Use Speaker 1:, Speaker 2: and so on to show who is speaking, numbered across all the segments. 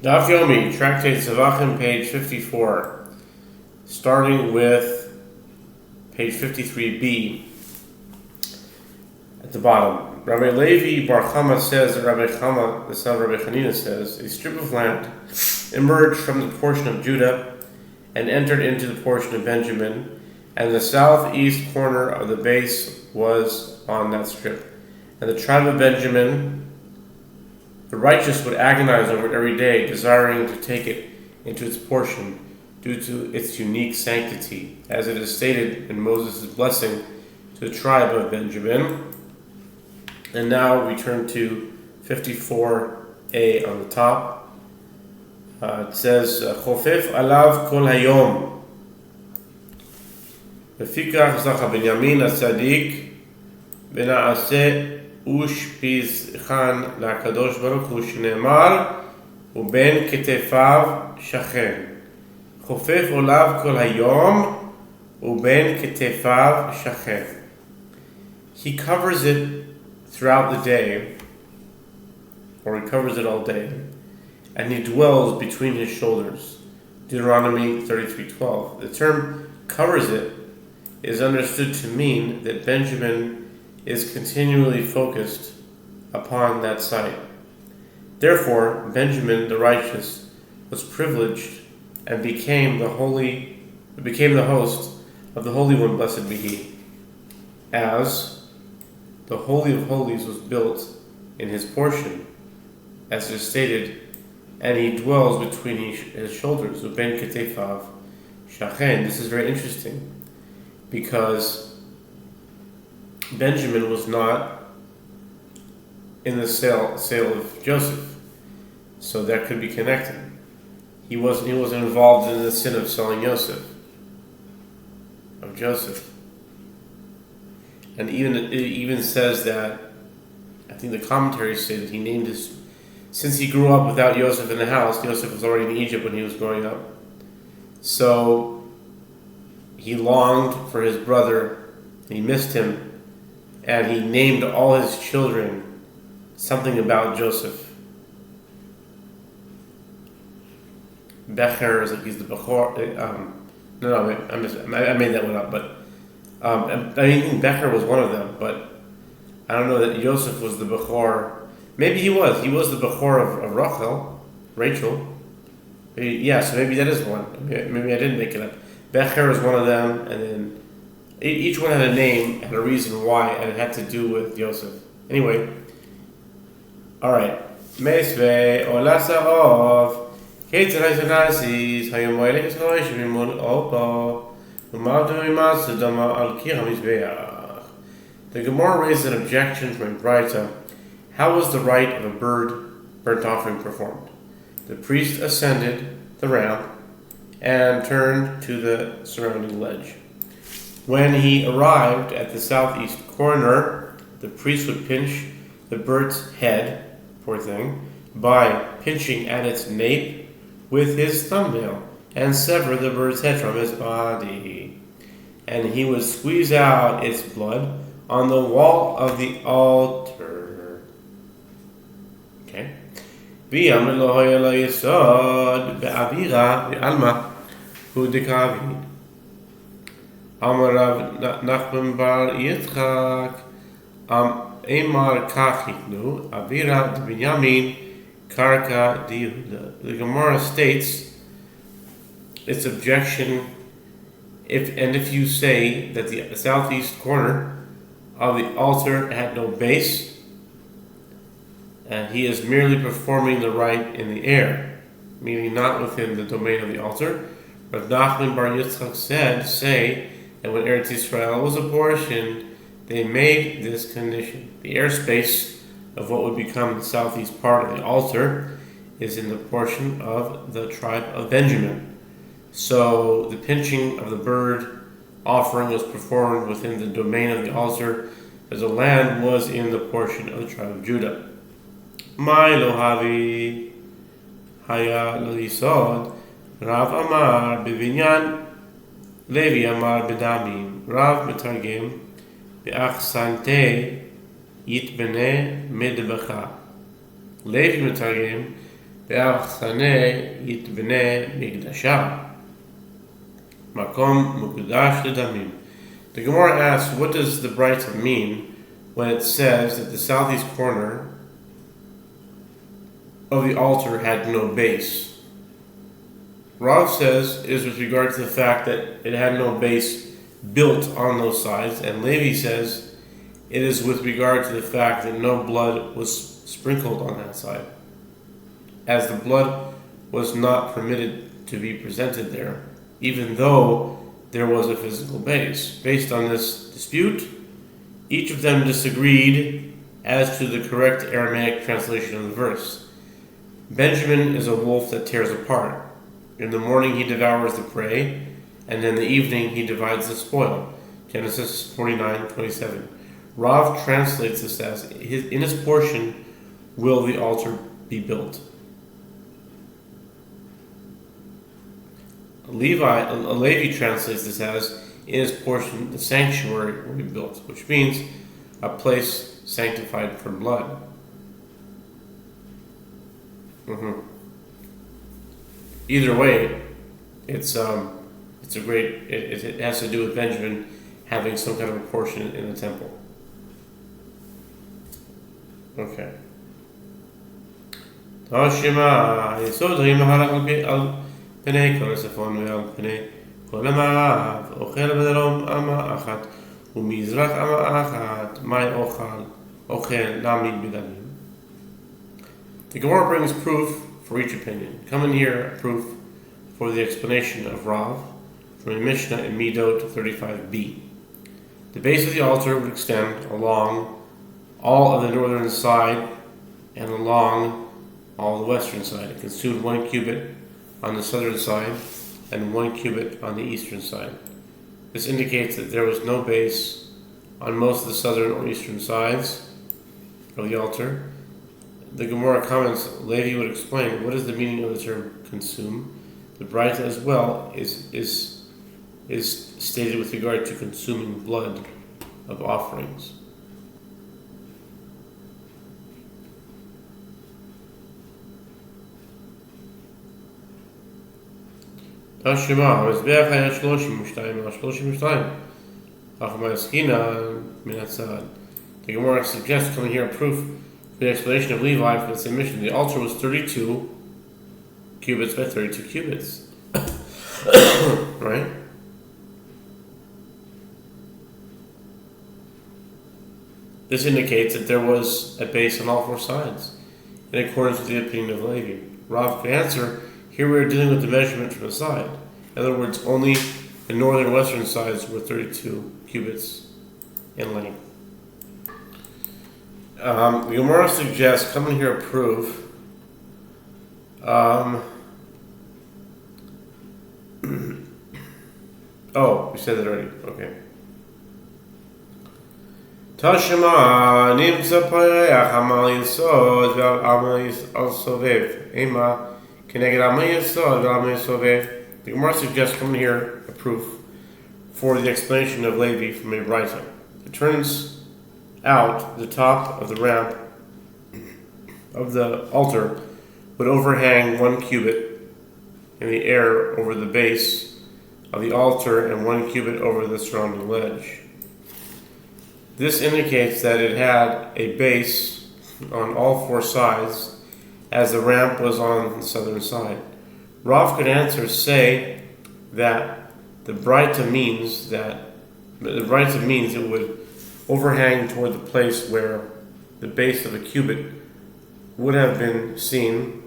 Speaker 1: Daf Yomi, Tractate Zevachim, page 54, starting with page 53b at the bottom. Rabbi Levi Bar Chama says that Rabbi Chama, the son of Rabbi Hanina, says, a strip of land emerged from the portion of Judah and entered into the portion of Benjamin, and the southeast corner of the base was on that strip. And the tribe of Benjamin, the righteous would agonize over it every day, desiring to take it into its portion due to its unique sanctity, as it is stated in Moses' blessing to the tribe of Benjamin. And now we turn to 54a on the top. It says, Chofef alav kol hayom. Lefikach zacha Benyamin atzadik bena'aseh ושפיזכן לקדוש ברוך הוא שנאמר ובין כתפיו שכן חופף עליו כל היום ובין כתפיו שכן. He covers it throughout the day, or he covers it all day, and he dwells between his shoulders. Deuteronomy 33:12. The term covers it is understood to mean that Benjamin is continually focused upon that site. Therefore, Benjamin the righteous was privileged and became the host of the Holy One, blessed be He, as the Holy of Holies was built in his portion, as it is stated, and he dwells between his shoulders. Uben ketefav shachen. This is very interesting because Benjamin was not in the sale of Joseph, so that could be connected. He wasn't involved in the sin of selling Joseph. And it even says that, I think the commentaries say that he named his, since he grew up without Joseph in the house, Joseph was already in Egypt when he was growing up, so he longed for his brother, he missed him, and he named all his children something about Joseph. Becher is like he's the Bechor. I made that one up, but I think Becher was one of them, but I don't know that Joseph was the Bechor. Maybe he was. He was the Bechor of Rachel. So maybe that is one. Maybe I didn't make it up. Becher is one of them, and then each one had a name, had a reason why, and it had to do with Joseph. Anyway, all right. Meisvei olasarov ketzeraisanazis hayomoiles hoishvimul opo umaldomimas dama al kiramizbeach. The Gemara raised an objection from Braita. How was the rite of a burnt offering performed? The priest ascended the ramp and turned to the surrounding ledge. When he arrived at the southeast corner, the priest would pinch the bird's head, poor thing, by pinching at its nape with his thumbnail and sever the bird's head from its body. And he would squeeze out its blood on the wall of the altar. Okay. V'yamr lo hoya lo yisod be'avira v'alma hu dekavid. Amar Rav Nachman bar Yitzchak Emar Kachiknu Avira Binyamin Karka Dihuda. The Gemara states its objection if you say that the southeast corner of the altar had no base and he is merely performing the rite in the air, meaning not within the domain of the altar. Rav Nachman bar Yitzchak said, and when Eretz Yisrael was apportioned, they made this condition. The airspace of what would become the southeast part of the altar is in the portion of the tribe of Benjamin. So the pinching of the bird offering was performed within the domain of the altar, as the land was in the portion of the tribe of Judah. My lohavi haya lo yisod Rav Amar b'vinyan Levi Amar b'damim. Rav Metargim be'achsante yitbene medbecha. Levi Metargim ואחסנה יתבנה מקדשה. Makom mukudash ledamim. The Gemara asks, what does the Braita mean when it says that the southeast corner of the altar had no base? Rav says it is with regard to the fact that it had no base built on those sides, and Levi says it is with regard to the fact that no blood was sprinkled on that side, as the blood was not permitted to be presented there, even though there was a physical base. Based on this dispute, each of them disagreed as to the correct Aramaic translation of the verse. Benjamin is a wolf that tears apart. In the morning he devours the prey, and in the evening he divides the spoil. Genesis 49:27. Rav translates this as, in his portion will the altar be built. Levi translates this as, in his portion the sanctuary will be built, which means a place sanctified from blood. Either way, it's a great. It has to do with Benjamin having some kind of a portion in the temple. Okay. Tashima yesodrim al פני כל הצפון ועל פני כל המערב, אוכל בדרום אמה אחת, ומזרח אמה אחת, מי אוכל נעמיד בדמים. The Gemara brings proof for each opinion. Come in here, proof for the explanation of Rav from the Mishnah in Midot 35b. The base of the altar would extend along all of the northern side and along all the western side. It consumed 1 cubit on the southern side and 1 cubit on the eastern side. This indicates that there was no base on most of the southern or eastern sides of the altar. The Gemara comments, Levi would explain what is the meaning of the term consume. The Braita as well is stated with regard to consuming blood of offerings. Tashima, המזבח היה 32 על 32. חכמה הסכינה מן הצד. The Gemara suggests coming here a proof for the explanation of Levi for the same mission. The altar was 32 cubits by 32 cubits. Right? This indicates that there was a base on all 4 sides, in accordance with the opinion of Levi. Rav could answer, here we are dealing with the measurement from the side. In other words, only the northern and western sides were 32 cubits in length. The Gemara suggests, come in here a proof. We said that already. Okay. Tashima nimsa pareach amal yisod ve'al amal sovev ema keneged amal yisod ve'al amal sovev. The Gemara suggests coming here a proof for the explanation of Levi from a Braita. It turns out the top of the ramp of the altar would overhang 1 cubit in the air over the base of the altar and 1 cubit over the surrounding ledge. This indicates that it had a base on all 4 sides, as the ramp was on the southern side. Rav could say that the Braita means it would overhang toward the place where the base of a cubit would have been seen,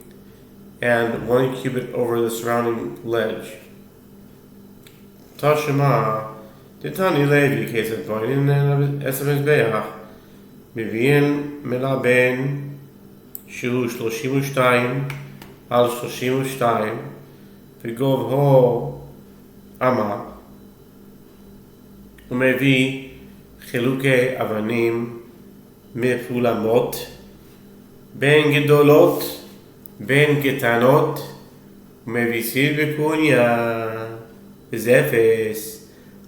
Speaker 1: and 1 cubit over the surrounding ledge. Tashima, Titani Levi, Kesed Boinin, and SMS Beach, Mivian Melaben, Shu 32, Al 32, Vigov Ho Ama, Umevi Chiluke Avanim, Mefulamot, Ben Gedolot, Ben Getanot, Umevisir Bekunya, Zefes,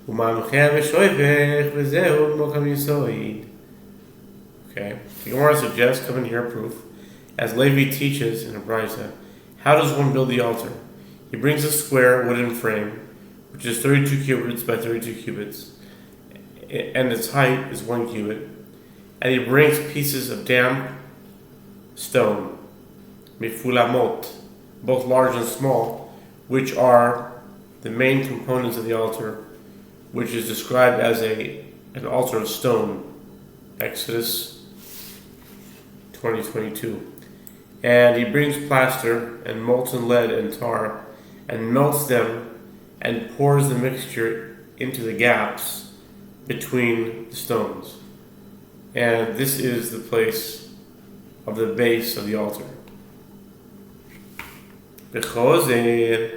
Speaker 1: Umamchea Veshoivech, Vezeu Mokam Yisoid. Okay. The Gemara suggests, come in here proof, as Levi teaches in a Braita, How does one build the altar? He brings a square wooden frame, which is 32 cubits by 32 cubits, and its height is 1 cubit. And he brings pieces of damp stone, mifulamot, both large and small, which are the main components of the altar, which is described as an altar of stone, Exodus 20:22. And he brings plaster and molten lead and tar and melts them and pours the mixture into the gaps between the stones. And this is the place of the base of the altar. Bechozer,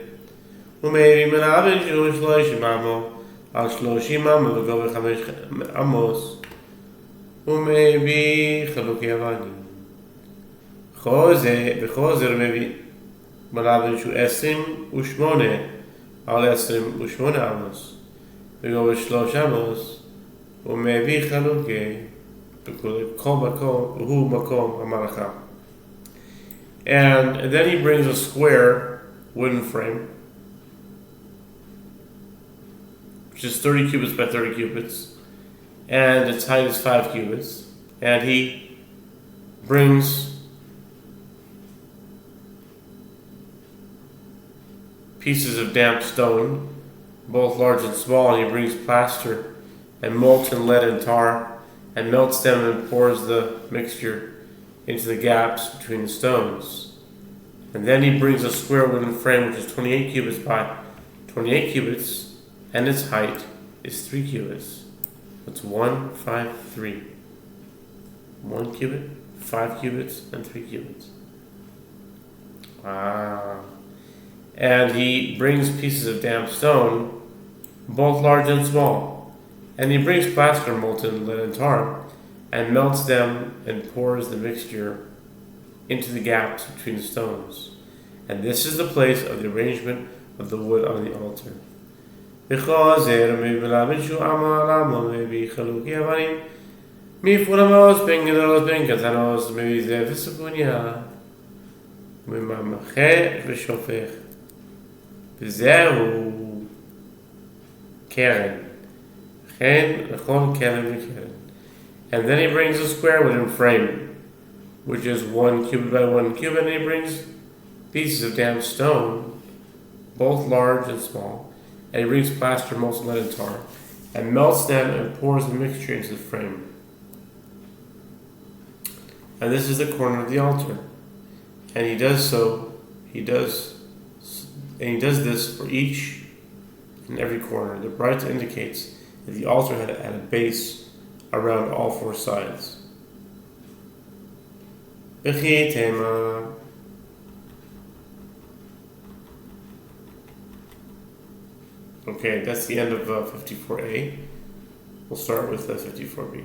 Speaker 1: ומעירים אל האבן שהוא 30 אמו, על 30 אמו וגובה 5 אמות, ומביא חלוקי אבנים. בחוזר מביא בלאבן שהוא 28 על 28 אמות, וגובה 3 אמות, ומביא חלוקי כל מקום, והוא מקום המלאכה. And then he brings a square wooden frame, which is 30 cubits by 30 cubits, and its height is 5 cubits. And he brings pieces of damp stone, both large and small, and he brings plaster and molten lead and tar, and melts them and pours the mixture into the gaps between the stones. And then he brings a square wooden frame, which is 28 cubits by 28 cubits, and its height is 3 cubits. That's 1, 5, 3. 1 cubit, 5 cubits, and 3 cubits. And he brings pieces of damp stone, both large and small. And he brings plaster, molten lead and tar, and melts them and pours the mixture into the gaps between the stones. And this is the place of the arrangement of the wood on the altar. וזהו קרן. And then he brings a square wooden frame, which is 1 cubit by 1 cubit, and he brings pieces of damp stone, both large and small, and he brings plaster, molten lead, and tar, and melts them and pours the mixture into the frame. And this is the corner of the altar. And he does this for each and every corner. The bright indicates that the altar had a base around all 4 sides. Okay, that's the end of 54a. We'll start with 54b.